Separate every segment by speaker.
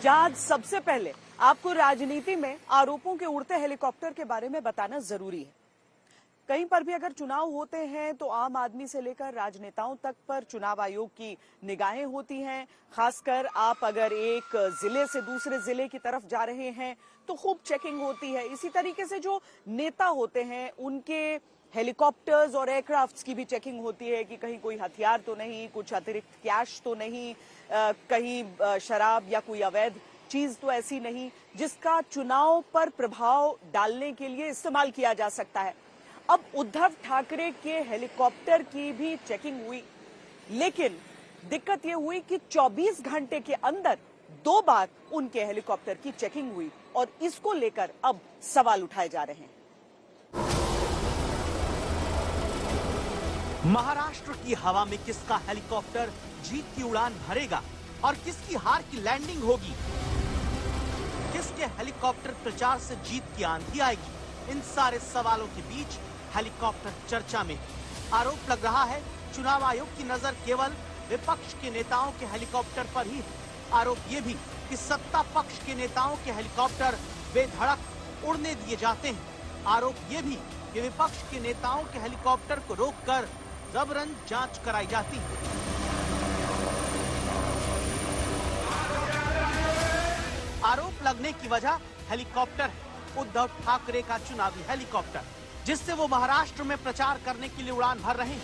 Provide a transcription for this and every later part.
Speaker 1: जहां सबसे पहले आपको राजनीति में आरोपों के उड़ते हेलीकॉप्टर के बारे में बताना जरूरी है। कहीं पर भी अगर चुनाव होते हैं तो आम आदमी से लेकर राजनेताओं तक पर चुनाव आयोग की निगाहें होती हैं। खासकर आप अगर एक जिले से दूसरे जिले की तरफ जा रहे हैं तो खूब चेकिंग होती है। इसी तरीके से जो नेता होते हैं उनके हेलीकॉप्टर्स और एयरक्राफ्ट्स की भी चेकिंग होती है कि कहीं कोई हथियार तो नहीं, कुछ अतिरिक्त कैश तो नहीं, कहीं शराब या कोई अवैध चीज तो ऐसी नहीं जिसका चुनाव पर प्रभाव डालने के लिए इस्तेमाल किया जा सकता है। अब उद्धव ठाकरे के हेलीकॉप्टर की भी चेकिंग हुई, लेकिन दिक्कत यह हुई कि 24 घंटे के अंदर 2 बार उनके हेलीकॉप्टर की चेकिंग हुई और इसको लेकर अब सवाल उठाए जा रहे हैं।
Speaker 2: महाराष्ट्र की हवा में किसका हेलीकॉप्टर जीत की उड़ान भरेगा और किसकी हार की लैंडिंग होगी? किसके हेलीकॉप्टर प्रचार से जीत की आंधी आएगी? इन सारे सवालों के बीच हेलीकॉप्टर चर्चा में। आरोप लग रहा है चुनाव आयोग की नजर केवल विपक्ष के नेताओं के हेलीकॉप्टर पर ही है। आरोप ये भी कि सत्ता पक्ष के नेताओं के हेलीकॉप्टर बेधड़क उड़ने दिए जाते हैं। आरोप ये भी कि विपक्ष के नेताओं के हेलीकॉप्टर को रोककर जबरन जांच कराई जाती है। आरोप लगने की वजह हेलीकॉप्टर है, उद्धव ठाकरे का चुनावी हेलीकॉप्टर, जिससे वो महाराष्ट्र में प्रचार करने के लिए उड़ान भर रहे हैं।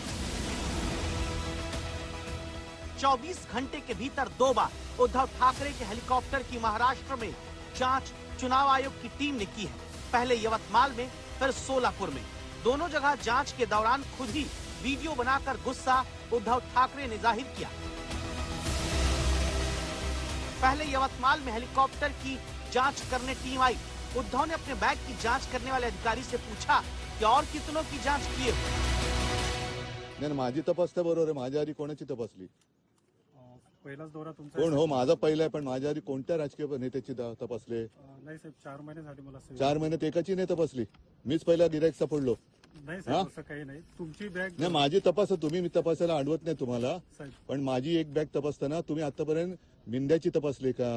Speaker 2: 24 घंटे के भीतर 2 बार उद्धव ठाकरे के हेलीकॉप्टर की महाराष्ट्र में जांच चुनाव आयोग की टीम ने की है। पहले यवतमाल में, फिर सोलापुर में। दोनों जगह जांच के दौरान खुद ही वीडियो बनाकर गुस्सा उद्धव ठाकरे ने जाहिर किया। पहले यवतमाल में हेलीकॉप्टर की जांच करने टीम आई। उद्धव ने अपने बैग की जांच करने वाले अधिकारी से पूछा कि और कितनों की जांच किए?
Speaker 3: नाही, माझी तपासता बरोबर आहे, माझ्या आधी कोणाची तपासली?
Speaker 4: पहिलाच दौरा तुमचा
Speaker 3: कोण हो? माझा पहिला आहे, पण माझ्या आधी कोणत्या राजकीय नेत्याची तपासले?
Speaker 4: नाही साहेब, 4 महिने झाले मला सेवा.
Speaker 3: 4 महिन्यात एकाची नाही तपासली. मीच पहिला गिराईक सापडलो.
Speaker 4: नाही साहेब, असं काही नाही. तुमची बॅग
Speaker 3: नाही, माझी तपासा तुम्ही, मी तपासायला अडवत नाही तुम्हाला,
Speaker 4: साहेब.
Speaker 3: पण माझी एक बॅग तपासताना तुम्ही आतापर्यंत मिंद्याची तपासली का?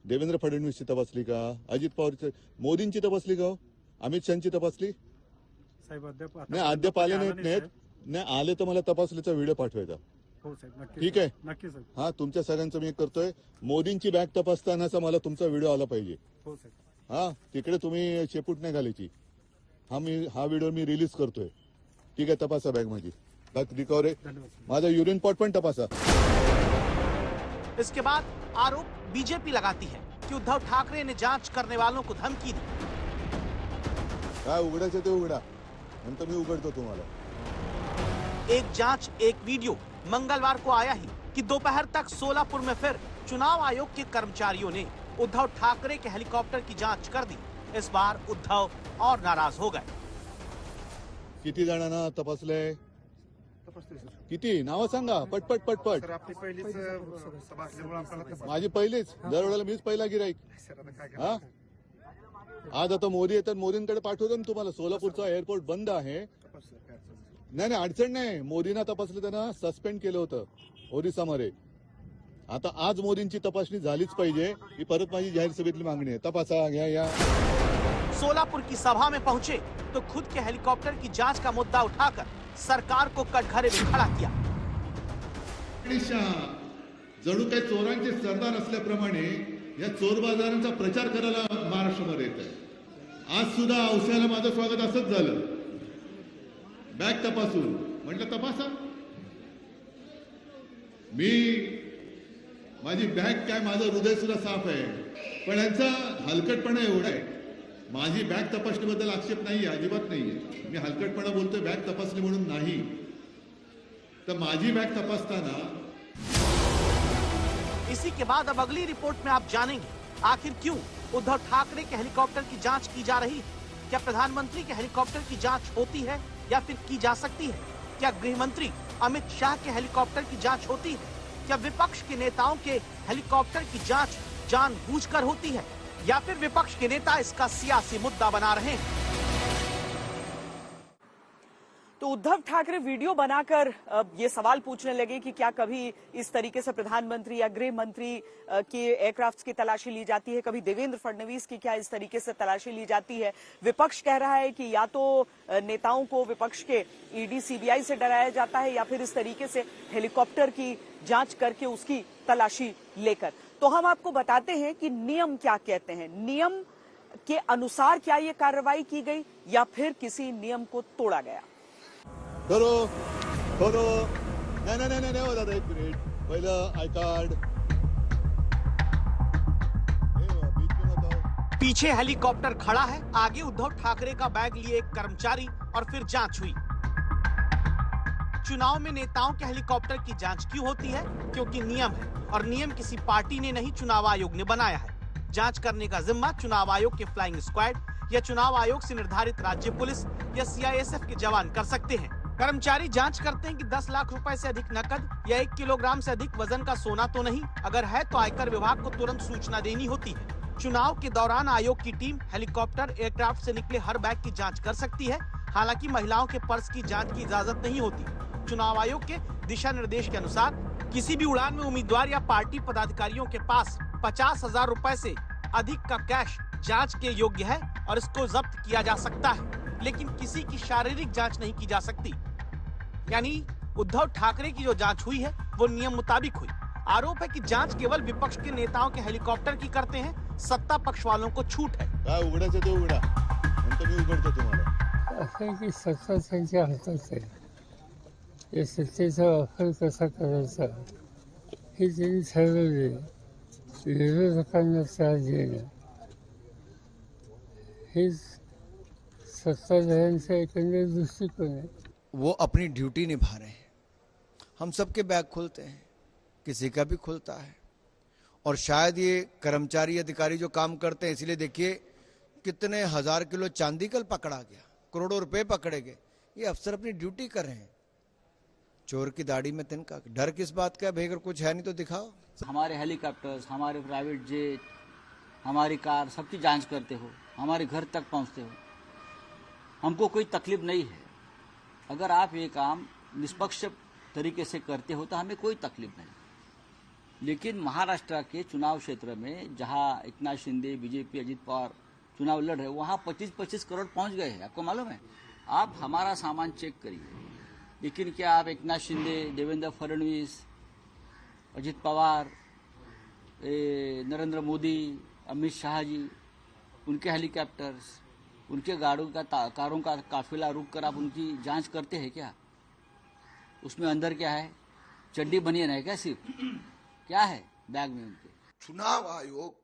Speaker 3: देवेंद्र फडणवीसची तपासली का? अजित पवारची, मोदींची तपासली का? अमित शहाची तपासली?
Speaker 4: साहेब अद्याप
Speaker 3: नाही, अद्याप आले नाहीत. नाही आले तर मला तपासलीचा व्हिडिओ पाठवायचा.
Speaker 4: हो साहेब, नक्की.
Speaker 3: ठीक आहे,
Speaker 4: नक्की साहेब.
Speaker 3: हा तुमच्या सगळ्यांचं मी करतोय. मोदींची बॅग तपासतानाचा मला तुमचा व्हिडिओ आला पाहिजे.
Speaker 4: हो साहेब.
Speaker 3: हा, तिकडे तुम्ही शेपूट नाही घालायची. हा व्हिडिओ मी रिलीज करतोय. ठीक आहे, तपासा बॅग माझी. रिकव्हरी, माझा युरिन पॉट पण तपासा.
Speaker 2: इसके बाद आरोप बीजेपी लगाती है कि उद्धव ठाकरे ने जांच करने वालों को धमकी दी।
Speaker 3: काय उघडायचं ते उघडा, नंतर मी उघडतो तुम्हाला.
Speaker 2: एक जांच, एक वीडियो मंगलवार को आया ही कि दोपहर तक सोलापुर में फिर चुनाव आयोग के कर्मचारियों ने उद्धव ठाकरे के हेलीकॉप्टर की जांच कर दी। इस बार उद्धव और नाराज हो गए।
Speaker 3: किती जणांना तपासलंय?
Speaker 4: तपासतोय सर.
Speaker 3: किती नावं सांगा, पटपट पटपट.
Speaker 4: सर आपली पहिलीच सभा असल्यामुळे आपल्याला
Speaker 3: माझी पहिलीच, दरवेळेला मीच पहिला गिराईक.
Speaker 4: सर आता काय
Speaker 3: हा, आज आता मोदी येतात, मोदींकडे पाठवतो ना तुम्हाला. सोलापूरचा एअरपोर्ट बंद आहे. नाही नाही, अडचण नाही. मोदींना तपासलं, त्यांना सस्पेंड केलं होतं ओरिसामध्ये. आता आज मोदींची तपासणी झालीच पाहिजे, ही परत माझी जाहीर सभेतली मागणी आहे. तपासा, घ्या या.
Speaker 2: सोलापुर की सभा में पहुंचे तो खुद के हेलीकॉप्टर की जांच का मुद्दा उठाकर सरकार को कटघरे में खड़ा किया।
Speaker 3: जणू काही चोरांचे सरदार असल्याप्रमाणे या चोर बाजारांचा प्रचार करायला महाराष्ट्रामध्ये येत आहे. आज सुद्धा औस्याला माझं स्वागत असंच झालं. बॅग तपासून म्हटलं तपासा. मी माझी बॅग काय, माझं हृदय सुद्धा साफ आहे, पण यांचा हलकटपणा एवढा आहे. माझी बॅग तपासणीबद्दल आक्षेप नाहीये, अजिबात नाहीये. मी हलकटपणा बोलतोय, बॅग तपासली म्हणून नाही. तर माझी बॅग तपासताना.
Speaker 2: इसी के बाद अब अगली रिपोर्ट में आप जानेंगे आखिर क्यों उद्धव ठाकरे के हेलीकॉप्टर की जांच की जा रही है। क्या प्रधानमंत्री के हेलीकॉप्टर की जांच होती है या फिर की जा सकती है? क्या गृह मंत्री अमित शाह के हेलीकॉप्टर की जांच होती है? क्या विपक्ष के नेताओं के हेलीकॉप्टर की जांच जानबूझकर होती है या फिर विपक्ष के नेता इसका सियासी मुद्दा बना रहे हैं?
Speaker 1: तो तो उद्धव ठाकरे वीडियो बनाकर ये सवाल पूछने लगे कि क्या कभी इस तरीके से प्रधानमंत्री या गृह मंत्री के एयरक्राफ्ट्स की तलाशी ली जाती है, कभी देवेंद्र फडणवीस की क्या इस तरीके से तलाशी ली जाती है। विपक्ष कह रहा है कि या तो नेताओं को विपक्ष के ईडी सीबीआई से डराया जाता है या फिर इस तरीके से हेलीकॉप्टर की जांच करके उसकी तलाशी लेकर। तो हम आपको बताते हैं कि नियम क्या कहते हैं, नियम के अनुसार क्या ये कार्रवाई की गई या फिर किसी नियम को तोड़ा गया।
Speaker 3: करो नहीं हो दादा, एक मिनिट पहिलं आय कार्ड बीच में बताओ।
Speaker 2: पीछे हेलीकॉप्टर खड़ा है, आगे उद्धव ठाकरे का बैग लिए एक कर्मचारी और फिर जांच हुई। चुनाव में नेताओं के हेलीकॉप्टर की जांच क्यों होती है? क्योंकि नियम है, और नियम किसी पार्टी ने नहीं, चुनाव आयोग ने बनाया है। जांच करने का जिम्मा चुनाव आयोग के फ्लाइंग स्क्वाड या चुनाव आयोग से निर्धारित राज्य पुलिस या सीआईएसएफ के जवान कर सकते हैं। कर्मचारी जांच करते हैं कि 10 लाख रुपए से अधिक नकद या 1 किलोग्राम से अधिक वजन का सोना तो नहीं, अगर है तो आयकर विभाग को तुरंत सूचना देनी होती है। चुनाव के दौरान आयोग की टीम हेलीकॉप्टर एयरक्राफ्ट से निकले हर बैग की जांच कर सकती है। हालांकि महिलाओं के पर्स की जांच की इजाजत नहीं होती। चुनाव आयोग के दिशा निर्देश के अनुसार किसी भी उड़ान में उम्मीदवार या पार्टी पदाधिकारियों के पास 50,000 रुपए से अधिक का कैश जांच के योग्य है और इसको जब्त किया जा सकता है, लेकिन किसी की शारीरिक जांच नहीं की जा सकती। यानी उद्धव ठाकरे की जो जांच हुई है वो नियम मुताबिक हुई। आरोप है कि जांच केवल विपक्ष के नेताओं के हेलीकॉप्टर की करते हैं, सत्ता पक्ष वालों को छूट है।
Speaker 3: काय उघडायचं ते उघडा, नंतर मी उघडतो तुम्हाला।
Speaker 5: असं आहे की सत्ता त्यांच्या हातात आहे, या सत्तेचा वापर कसा करायचा हे त्यांनी ठरवले। विरोधकांना त्रास देणं हे सत्ताधाऱ्यांचा एकंदर दृष्टिकोन है।
Speaker 6: वो अपनी ड्यूटी निभा रहे हैं। हम सबके बैग खुलते हैं, किसी का भी खुलता है, और शायद ये कर्मचारी अधिकारी जो काम करते हैं, इसलिए देखिए कितने 1000 किलो चांदी कल पकड़ा गया, करोड़ों रुपए पकड़े गए। ये अफसर अपनी ड्यूटी कर रहे हैं। चोर की दाढ़ी में तिनका, डर किस बात का? भाई अगर कुछ है नहीं तो दिखाओ।
Speaker 7: हमारे हेलीकॉप्टर्स, हमारे प्राइवेट जेट, हमारी कार, सबकी जांच करते हो, हमारे घर तक पहुंचते हो, हमको कोई तकलीफ नहीं है। अगर आप ये काम निष्पक्ष तरीके से करते हो तो हमें कोई तकलीफ नहीं। लेकिन महाराष्ट्र के चुनाव क्षेत्र में जहां एकनाथ शिंदे, बीजेपी, अजित पवार चुनाव लड़ रहे, वहां 25-25 करोड़ पहुंच गए हैं। आपको मालूम है? आप हमारा सामान चेक करिए, लेकिन क्या आप एकनाथ शिंदे, देवेंद्र फडणवीस, अजित पवार, नरेंद्र मोदी, अमित शाह जी, उनके हेलीकॉप्टर्स, उनके गाड़ियों का कारों का काफिला रुक कर आप उनकी जांच करते हैं क्या? उसमें अंदर क्या है? चड्डी बनियान है क्या? सिर्फ क्या है बैग में उनके?
Speaker 8: चुनाव आयोग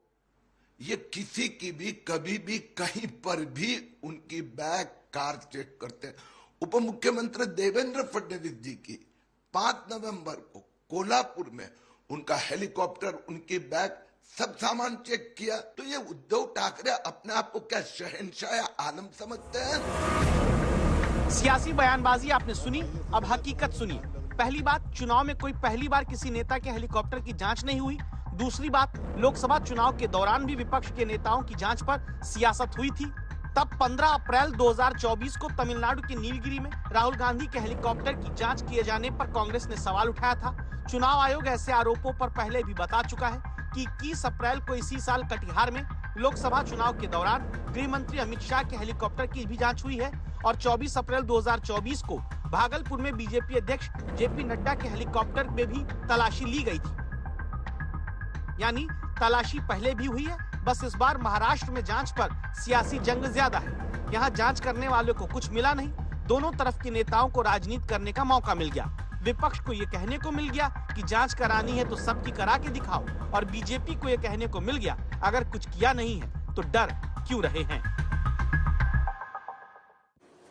Speaker 8: ये किसी की भी कभी भी कहीं पर भी उनकी बैग कार चेक करते हैं। उप मुख्यमंत्री देवेंद्र फडणवीस जी की 5 नवंबर को कोल्हापुर में उनका हेलीकॉप्टर, उनकी बैग, सब सामान चेक किया। तो ये उद्धव ठाकरे अपने आप को क्या शहंशाह आलम समझते हैं?
Speaker 2: सियासी बयानबाजी आपने सुनी, अब हकीकत सुनिए। पहली बात, चुनाव में कोई पहली बार किसी नेता के हेलीकॉप्टर की जांच नहीं हुई। दूसरी बात, लोकसभा चुनाव के दौरान भी विपक्ष के नेताओं की जांच पर सियासत हुई थी। तब 15 अप्रैल 2024 को तमिलनाडु के नीलगिरी में राहुल गांधी के हेलीकॉप्टर की जांच किए जाने पर कांग्रेस ने सवाल उठाया था। चुनाव आयोग ऐसे आरोपों पर पहले भी बता चुका है कि 21 अप्रैल को इसी साल कटिहार में लोकसभा चुनाव के दौरान गृह मंत्री अमित शाह के हेलीकॉप्टर की भी जांच हुई है, और 24 अप्रैल 2024 को भागलपुर में बीजेपी अध्यक्ष जेपी नड्डा के हेलीकॉप्टर में भी तलाशी ली गई थी। यानी तलाशी पहले भी हुई है, बस इस बार महाराष्ट्र में जांच पर सियासी जंग ज्यादा है। यहाँ जांच करने वालों को कुछ मिला नहीं, दोनों तरफ के नेताओं को राजनीति करने का मौका मिल गया। विपक्ष को ये कहने को मिल गया कि जांच करानी है तो सबकी करा के दिखाओ, और बीजेपी को ये कहने को मिल गया अगर कुछ किया नहीं है तो डर क्यों रहे हैं।